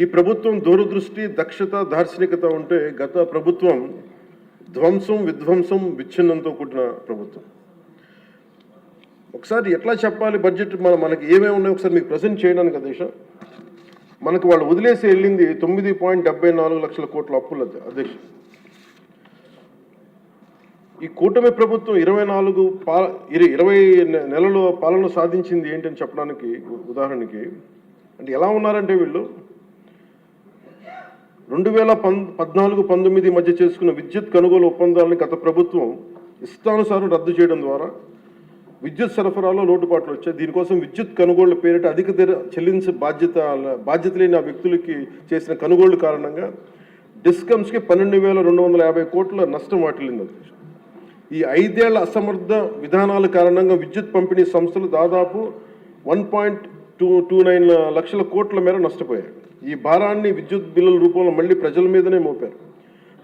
ఈ ప్రభుత్వం దూరదృష్టి, దక్షత, దార్శనికత ఉంటే గత ప్రభుత్వం ధ్వంసం, విధ్వంసం, విచ్ఛిన్నంతో కూడిన ప్రభుత్వం. ఒకసారి ఎట్లా చెప్పాలి బడ్జెట్ మనకి ఏమేమి ఉన్నాయో ఒకసారి మీకు ప్రజెంట్ చేయడానికి అధ్యక్ష. మనకు వాళ్ళు వదిలేసి వెళ్ళింది 9.74 లక్షల కోట్ల అప్పులు అధ్యక్ష. ఈ కూటమి ప్రభుత్వం 20 నెలల పాలన సాధించింది ఏంటని చెప్పడానికి ఉదాహరణకి అంటే ఎలా ఉన్నారంటే వీళ్ళు 2014-19 మధ్య చేసుకున్న విద్యుత్ కొనుగోలు ఒప్పందాలను గత ప్రభుత్వం ఇష్టానుసారం రద్దు చేయడం ద్వారా విద్యుత్ సరఫరాలో లోటుపాట్లు వచ్చాయి. దీనికోసం విద్యుత్ కొనుగోళ్ల పేరిట అధిక ధర చెల్లించే బాధ్యత లేని ఆ వ్యక్తులకి చేసిన కొనుగోళ్ల కారణంగా డిస్కమ్స్కి 12,250 కోట్ల నష్టం వాటిల్లింది. ఈ 5 ఏళ్ల అసమర్థ విధానాల కారణంగా విద్యుత్ పంపిణీ సంస్థలు దాదాపు 1.29 లక్షల కోట్ల మేర నష్టపోయాయి. ఈ భారాన్ని విద్యుత్ బిల్లుల రూపంలో మళ్ళీ ప్రజల మీదనే మోపారు.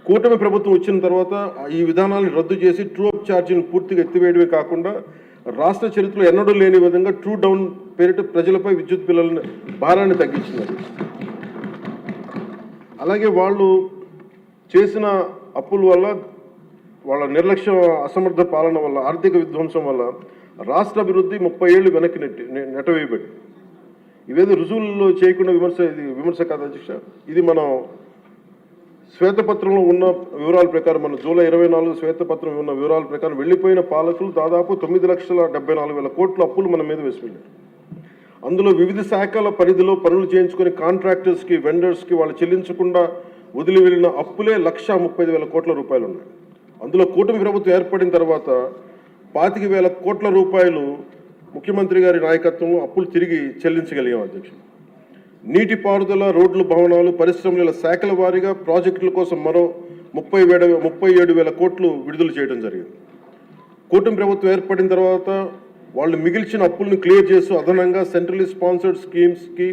కూటమి ప్రభుత్వం వచ్చిన తర్వాత ఈ విధానాలను రద్దు చేసి ట్రూ అప్ ఛార్జీని పూర్తిగా ఎత్తివేయడమే కాకుండా రాష్ట్ర చరిత్రలో ఎన్నడూ లేని విధంగా ట్రూ డౌన్ పేరిట ప్రజలపై విద్యుత్ బిల్లుల భారాన్ని తగ్గించినారు. అలాగే వాళ్ళు చేసిన అప్పుల వల్ల, వాళ్ళ నిర్లక్ష్య అసమర్థ పాలన వల్ల, ఆర్థిక విధ్వంసం వల్ల రాష్ట్ర అభివృద్ధి 30 ఏళ్ళు వెనక్కి నెట్టవేయబడి ఇవేదో రుజువుల్లో చేయకుండా విమర్శ కాదు అధ్యక్ష. ఇది మనం శ్వేతపత్రంలో ఉన్న వివరాల ప్రకారం, మన జూలై 24 శ్వేతపత్రం ఉన్న వివరాల ప్రకారం వెళ్ళిపోయిన పాలకులు దాదాపు 9,74,000 కోట్ల అప్పులు మన మీద వేసి వెళ్ళారు. అందులో వివిధ శాఖల పరిధిలో పనులు చేయించుకుని కాంట్రాక్టర్స్కి, వెండర్స్కి వాళ్ళు చెల్లించకుండా వదిలి వెళ్ళిన అప్పులే 1,35,000 కోట్ల రూపాయలు ఉన్నాయి. అందులో కూటమి ప్రభుత్వం ఏర్పడిన తర్వాత 25,000 కోట్ల రూపాయలు ముఖ్యమంత్రి గారి నాయకత్వంలో అప్పులు తిరిగి చెల్లించగలిగాం అధ్యక్షుడు. నీటిపారుదల, రోడ్లు, భవనాలు, పరిశ్రమల శాఖల వారీగా ప్రాజెక్టుల కోసం మరో 37,000 కోట్లు విడుదల చేయడం జరిగింది. కూటమి ప్రభుత్వం ఏర్పడిన తర్వాత వాళ్ళు మిగిల్చిన అప్పులను క్లియర్ చేస్తూ అదనంగా సెంట్రల్లీ స్పాన్సర్డ్ స్కీమ్స్కి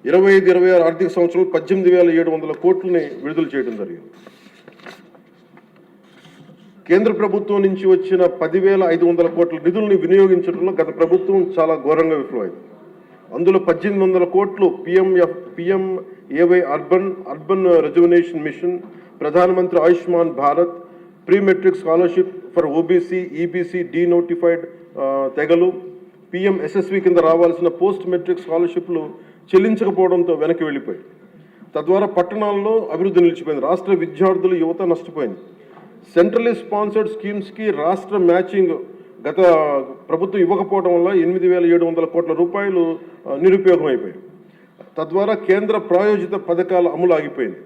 25-26 ఆర్థిక సంవత్సరంలో 18,700 కోట్లని విడుదల చేయడం జరిగింది. కేంద్ర ప్రభుత్వం నుంచి వచ్చిన 10,500 కోట్ల నిధులను వినియోగించడంలో గత ప్రభుత్వం చాలా ఘోరంగా విఫలమైంది. అందులో 1,800 కోట్లు PMAY అర్బన్ రెజ్యువనేషన్ మిషన్, ప్రధానమంత్రి Ayushman Bharat, pre matric scholarship for OBC, EBC, denotified తెగలు, PMSSV కింద రావాల్సిన పోస్ట్ మెట్రిక్ స్కాలర్షిప్లు చెల్లించకపోవడంతో వెనక్కి వెళ్ళిపోయాయి. తద్వారా పట్టణాల్లో అభివృద్ధి నిలిచిపోయింది. రాష్ట్ర విద్యార్థులు, యువత నష్టపోయింది. సెంట్రల్లీ స్పాన్సర్డ్ స్కీమ్స్కి రాష్ట్ర మ్యాచింగ్ గత ప్రభుత్వం ఇవ్వకపోవడం వల్ల 8,700 కోట్ల రూపాయలు నిరుపయోగం అయిపోయాయి. తద్వారా కేంద్ర ప్రాయోజిత పథకాల అమలు ఆగిపోయింది.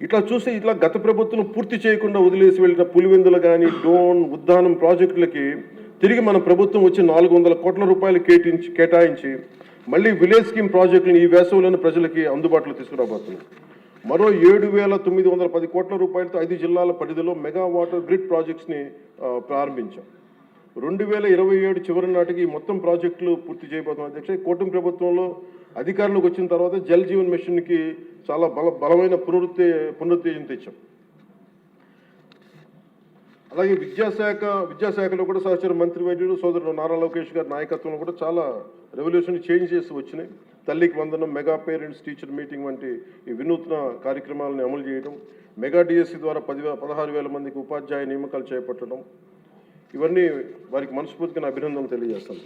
ఇట్లా గత ప్రభుత్వం పూర్తి చేయకుండా వదిలేసి వెళ్ళిన పులివెందులు కానీ, డోన్, ఉద్దానం ప్రాజెక్టులకి తిరిగి మన ప్రభుత్వం వచ్చి 400 కోట్ల రూపాయలు కేటాయించి మళ్ళీ విలేజ్ స్కీమ్ ప్రాజెక్టులను ఈ వేసవిలోని ప్రజలకి అందుబాటులో తీసుకురాబోతున్నాం. మరో 7,910 కోట్ల రూపాయలతో 5 జిల్లాల పరిధిలో మెగా వాటర్ గ్రిడ్ ప్రాజెక్ట్స్ని ప్రారంభించాం. 2027 చివరి నాటికి మొత్తం ప్రాజెక్టులు పూర్తి చేయబోతున్నాం అధ్యక్ష. కూటమి ప్రభుత్వంలో అధికారంలోకి వచ్చిన తర్వాత జల్ జీవన్ మిషన్కి చాలా బలమైన పునరుత్తేజం తెచ్చాం. అలాగే విద్యాశాఖలో కూడా సహచర మంత్రి వైద్యుడు సోదరుడు నారా లోకేష్ గారి నాయకత్వంలో కూడా చాలా రెవల్యూషన్ చేంజ్ చేసి వచ్చినాయి. తల్లికి వందనం, మెగా పేరెంట్స్ టీచర్ మీటింగ్ వంటి ఈ వినూత్న కార్యక్రమాలను అమలు చేయడం, మెగా DSC ద్వారా 16,000 మందికి ఉపాధ్యాయ నియామకాలు చేపట్టడం, ఇవన్నీ వారికి మనస్ఫూర్తిగా అభినందనలు తెలియజేస్తాను.